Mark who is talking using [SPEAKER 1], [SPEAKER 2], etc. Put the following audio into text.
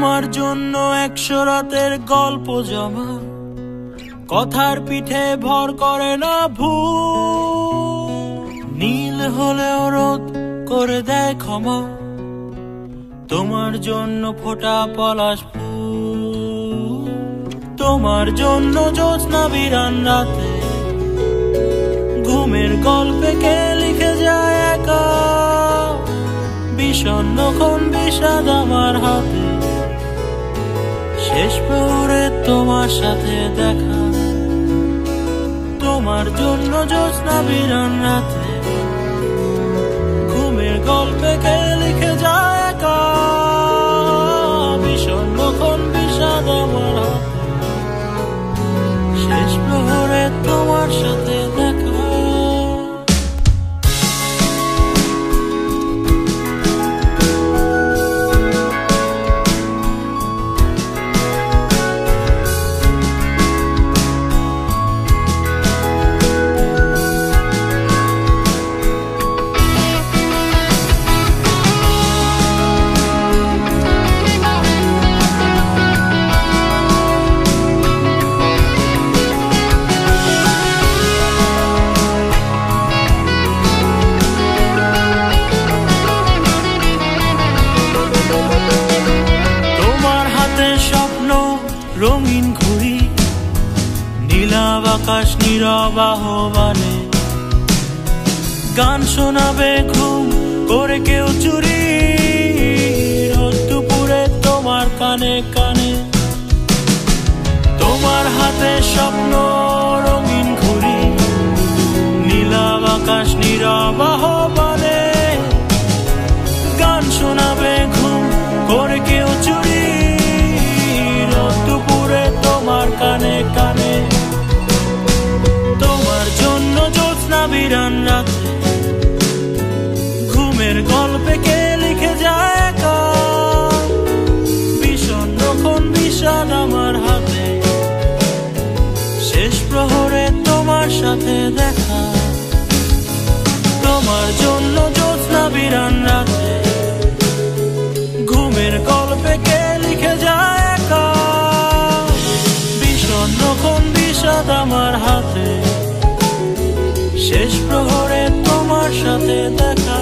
[SPEAKER 1] তোমার জন্য 100 রাতের গল্প জমা, কথার পিঠে ভর করে না ভুল। নীল হলেও রোদ করে দেয় ক্ষমা, তোমার জন্য ফোটা পলাশ ফুল। তোমার জন্য জ্যোৎস্না বিরান রাতে, ঘুমের গল্পে কে লিখে যায় একা। বিষণ্ণক্ষণ বিষাদ আমার হাতে, শেষ প্রহরে তোমার সাথে দেখা। তোমার জন্য জ্যোৎস্না বিরান রাতে, ঘুমের গল্পে কে লিখে যায় একা। বিষণ্ণক্ষণ বিষাদ আমার হাতে, শেষ প্রহরে তোমার সাথে দেখা। রঙিন ঘুড়ি, নীলাভ আকাশ নীরব আহ্বানে, গান শোনাবে ঘুম করে কেউ চুরি। রোদ দুপুরে তোমার কানে কানে, তোমার হাতে স্বপ্ন রঙিন ঘুড়ি, নীলাভ আকাশ নীরব আহ্বানে, গান শোনাবে ঘুম করে কেউ চুরি। তোমার কানে কানে, তোমার জন্য জ্যোৎস্না বিরান রাতে, ঘুমের গল্পে কে লিখে যায় একা। বিষণ্ণক্ষণ বিষাদ আমার হাতে, শেষ প্রহরে তোমার সাথে দেখা। তোমার জন্য জ্যোৎস্না বিরান রাতে, ঘুমের গল্পে কে লিখে যায় একা। বিষণ্ণক্ষণ বিষাদ আমার হাতে, শেষ প্রহরে তোমার সাথে দেখা।